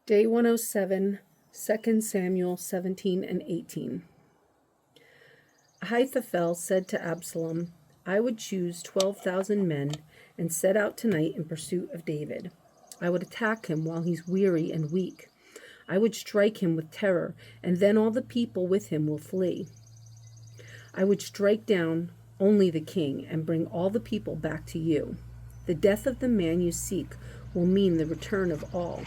Day 107, 2 Samuel 17 and 18. Ahithophel said to Absalom, I would choose 12,000 men and set out tonight in pursuit of David. I would attack him while he's weary and weak. I would strike him with terror, and then all the people with him will flee. I would strike down only the king and bring all the people back to you. The death of the man you seek will mean the return of all.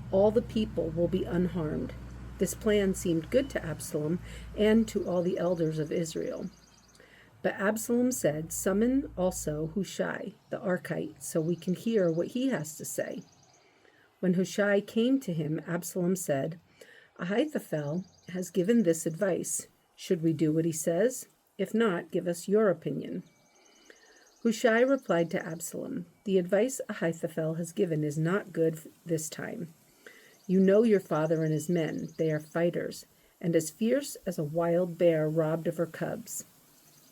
All the people will be unharmed. This plan seemed good to Absalom and to all the elders of Israel. But Absalom said, Summon also Hushai the Archite, so we can hear what he has to say. When Hushai came to him, Absalom said, Ahithophel has given this advice. Should we do what he says? If not, give us your opinion. Hushai replied to Absalom, The advice Ahithophel has given is not good this time. You know your father and his men. They are fighters, and as fierce as a wild bear robbed of her cubs.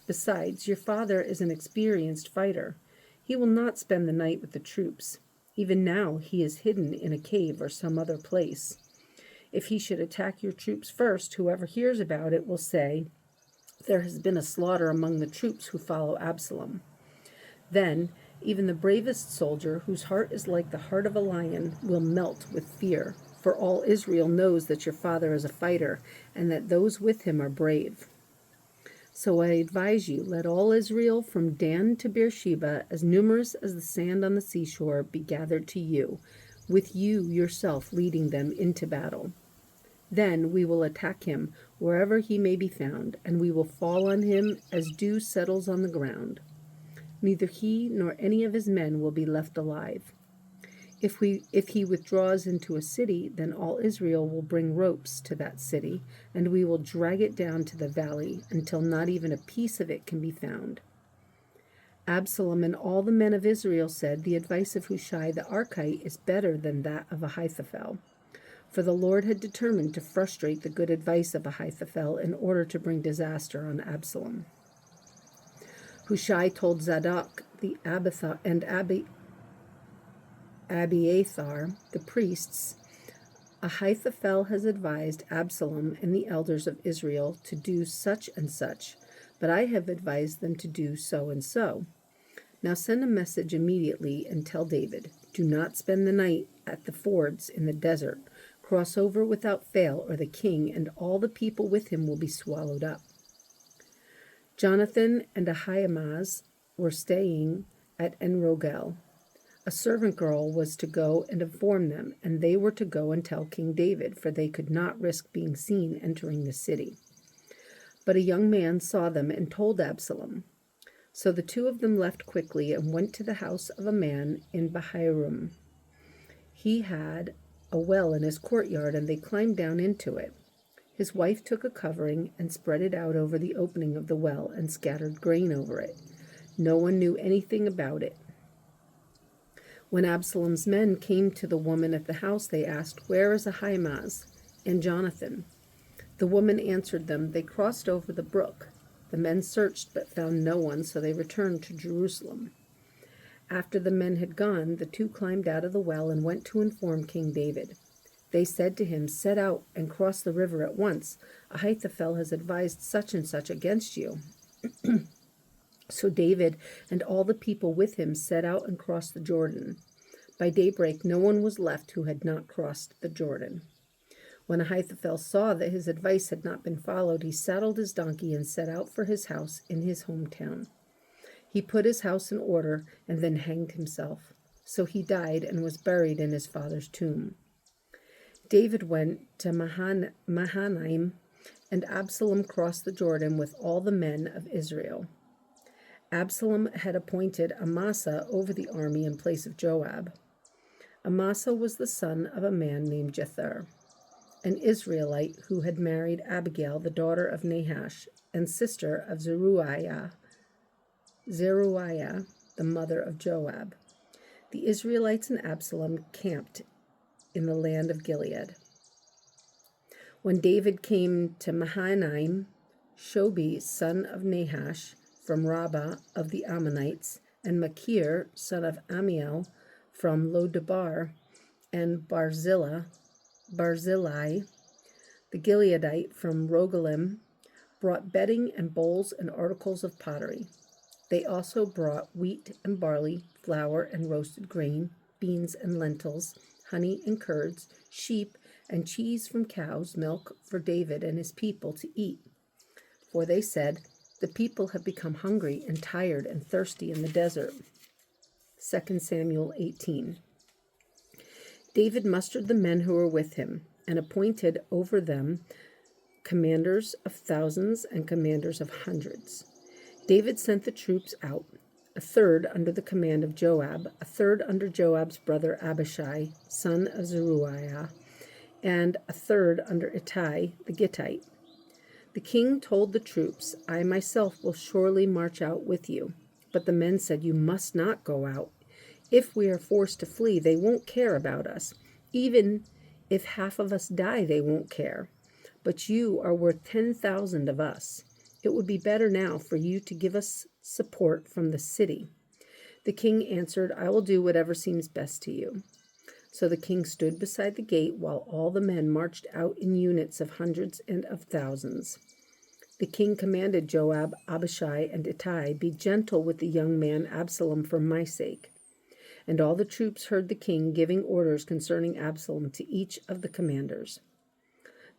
Besides, your father is an experienced fighter. He will not spend the night with the troops. Even now, he is hidden in a cave or some other place. If he should attack your troops first, whoever hears about it will say, There has been a slaughter among the troops who follow Absalom. Then, even the bravest soldier, whose heart is like the heart of a lion, will melt with fear, for all Israel knows that your father is a fighter, and that those with him are brave. So I advise you, let all Israel from Dan to Beersheba, as numerous as the sand on the seashore, be gathered to you, with you yourself leading them into battle. Then we will attack him wherever he may be found, and we will fall on him as dew settles on the ground. Neither he nor any of his men will be left alive. If he withdraws into a city, then all Israel will bring ropes to that city, and we will drag it down to the valley until not even a piece of it can be found. Absalom and all the men of Israel said, The advice of Hushai the Archite is better than that of Ahithophel. For the Lord had determined to frustrate the good advice of Ahithophel in order to bring disaster on Absalom. Hushai told Zadok the Abiathar and Abiathar, the priests, Ahithophel has advised Absalom and the elders of Israel to do such and such, but I have advised them to do so and so. Now send a message immediately and tell David, Do not spend the night at the fords in the desert. Cross over without fail, or the king and all the people with him will be swallowed up. Jonathan and Ahimaaz were staying at En-Rogel. A servant girl was to go and inform them, and they were to go and tell King David, for they could not risk being seen entering the city. But a young man saw them and told Absalom. So the two of them left quickly and went to the house of a man in Bahurim. He had a well in his courtyard, and they climbed down into it. His wife took a covering and spread it out over the opening of the well and scattered grain over it. No one knew anything about it. When Absalom's men came to the woman at the house, they asked, Where is Ahimaaz and Jonathan? The woman answered them, They crossed over the brook. The men searched but found no one, so they returned to Jerusalem. After the men had gone, the two climbed out of the well and went to inform King David. They said to him, Set out and cross the river at once. Ahithophel has advised such and such against you. So David and all the people with him set out and crossed the Jordan. By daybreak, no one was left who had not crossed the Jordan. When Ahithophel saw that his advice had not been followed, he saddled his donkey and set out for his house in his hometown. He put his house in order and then hanged himself. So he died and was buried in his father's tomb. David went to Mahanaim, and Absalom crossed the Jordan with all the men of Israel. Absalom had appointed Amasa over the army in place of Joab. Amasa was the son of a man named Jether, an Israelite who had married Abigail, the daughter of Nahash, and sister of Zeruiah, the mother of Joab. The Israelites and Absalom camped in the land of Gilead. When David came to Mahanaim, Shobi, son of Nahash, from Rabbah of the Ammonites, and Machir, son of Amiel, from Lodebar, and Barzillai, Barzillai, the Gileadite from Rogelim, brought bedding and bowls and articles of pottery. They also brought wheat and barley, flour and roasted grain, beans and lentils, honey and curds, sheep and cheese from cows, milk for David and his people to eat. For they said, "The people have become hungry and tired and thirsty in the desert." 2 Samuel 18. David mustered the men who were with him and appointed over them commanders of thousands and commanders of hundreds. David sent the troops out, a third under the command of Joab, a third under Joab's brother Abishai, son of Zeruiah, and a third under Ittai the Gittite. The king told the troops, "I myself will surely march out with you." But the men said, "You must not go out. If we are forced to flee, they won't care about us. Even if half of us die, they won't care. But you are worth 10,000 of us. It would be better now for you to give us support from the city." The king answered, "I will do whatever seems best to you." So the king stood beside the gate while all the men marched out in units of hundreds and of thousands. The king commanded Joab, Abishai, and Ittai, "Be gentle with the young man Absalom for my sake." And all the troops heard the king giving orders concerning Absalom to each of the commanders.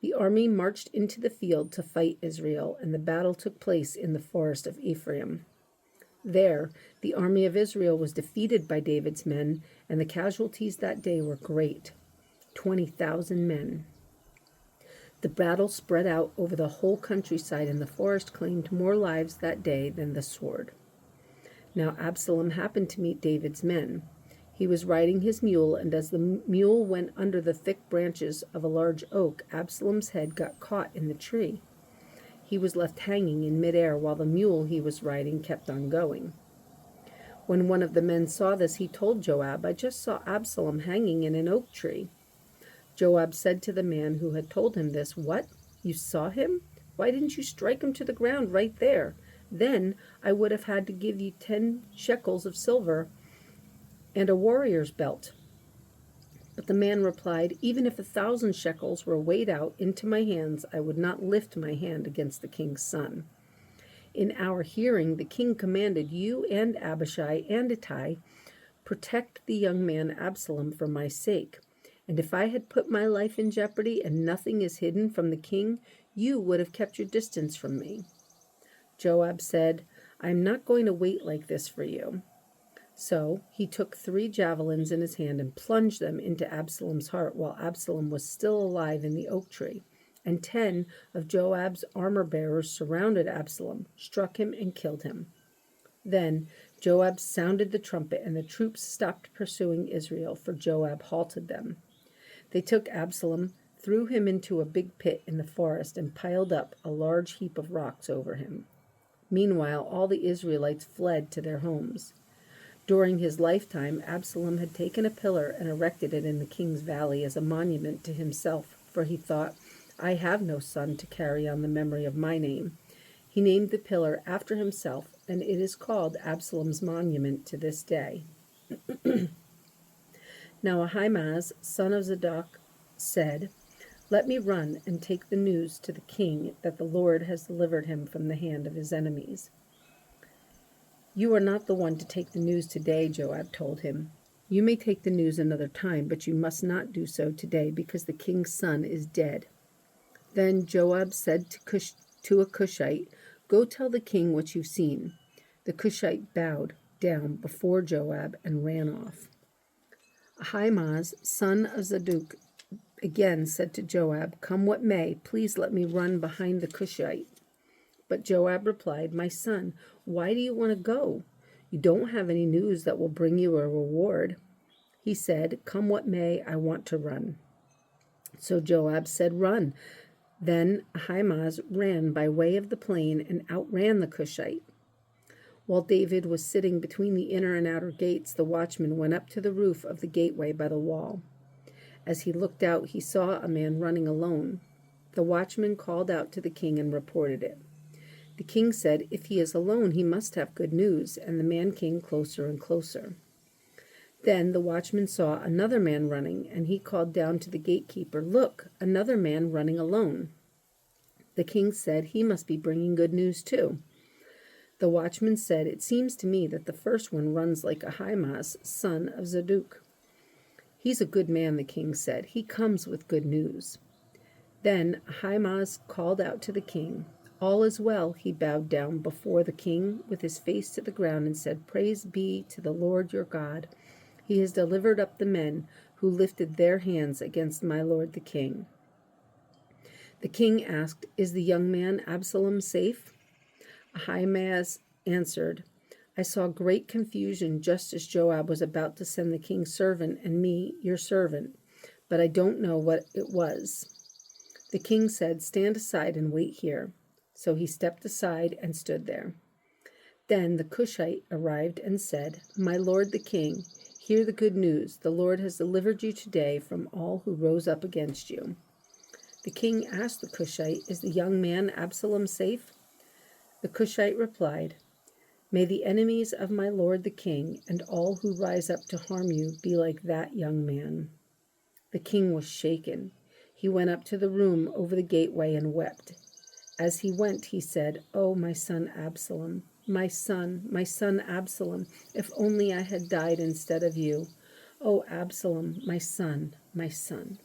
The army marched into the field to fight Israel, and the battle took place in the forest of Ephraim. There, the army of Israel was defeated by David's men, and the casualties that day were great, 20,000 men. The battle spread out over the whole countryside, and the forest claimed more lives that day than the sword. Now Absalom happened to meet David's men. He was riding his mule, and as the mule went under the thick branches of a large oak, Absalom's head got caught in the tree. He was left hanging in midair while the mule he was riding kept on going. When one of the men saw this, he told Joab, "I just saw Absalom hanging in an oak tree." Joab said to the man who had told him this, "What? You saw him? Why didn't you strike him to the ground right there? Then I would have had to give you 10 shekels of silver and a warrior's belt." But the man replied, "Even if 1,000 shekels were weighed out into my hands, I would not lift my hand against the king's son. In our hearing, the king commanded you and Abishai and Ittai, protect the young man Absalom for my sake. And if I had put my life in jeopardy and nothing is hidden from the king, you would have kept your distance from me." Joab said, "I am not going to wait like this for you." So he took 3 javelins in his hand and plunged them into Absalom's heart while Absalom was still alive in the oak tree. And 10 of Joab's armor-bearers surrounded Absalom, struck him, and killed him. Then Joab sounded the trumpet, and the troops stopped pursuing Israel, for Joab halted them. They took Absalom, threw him into a big pit in the forest, and piled up a large heap of rocks over him. Meanwhile, all the Israelites fled to their homes. During his lifetime, Absalom had taken a pillar and erected it in the king's valley as a monument to himself, for he thought, "I have no son to carry on the memory of my name." He named the pillar after himself, and it is called Absalom's monument to this day. Now Ahimaaz, son of Zadok, said, "Let me run and take the news to the king that the Lord has delivered him from the hand of his enemies." "You are not the one to take the news today," Joab told him. "You may take the news another time, but you must not do so today, because the king's son is dead." Then Joab said to a Cushite, "Go tell the king what you've seen." The Cushite bowed down before Joab and ran off. Ahimaaz, son of Zadok, again said to Joab, "Come what may, please let me run behind the Cushite." But Joab replied, "My son, why do you want to go? You don't have any news that will bring you a reward." He said, "Come what may, I want to run." So Joab said, "Run." Then Ahimaaz ran by way of the plain and outran the Cushite. While David was sitting between the inner and outer gates, the watchman went up to the roof of the gateway by the wall. As he looked out, he saw a man running alone. The watchman called out to the king and reported it. The king said, "If he is alone, he must have good news," and the man came closer and closer. Then the watchman saw another man running, and he called down to the gatekeeper, "Look, another man running alone." The king said, "He must be bringing good news too." The watchman said, "It seems to me that the first one runs like Ahimaaz, son of Zadok." "He's a good man," the king said. "He comes with good news." Then Ahimaaz called out to the king. "All is well." He bowed down before the king with his face to the ground and said, "Praise be to the Lord your God. He has delivered up the men who lifted their hands against my lord the king." The king asked, "Is the young man Absalom safe?" Ahimaaz answered, "I saw great confusion just as Joab was about to send the king's servant and me, your servant, but I don't know what it was." The king said, "Stand aside and wait here." So he stepped aside and stood there. Then the Cushite arrived and said, "My lord the king, hear the good news. The Lord has delivered you today from all who rose up against you." The king asked the Cushite, "Is the young man Absalom safe?" The Cushite replied, "May the enemies of my lord the king and all who rise up to harm you be like that young man." The king was shaken. He went up to the room over the gateway and wept. As he went, he said, "Oh, my son Absalom, my son Absalom, if only I had died instead of you. Oh, Absalom, my son, my son."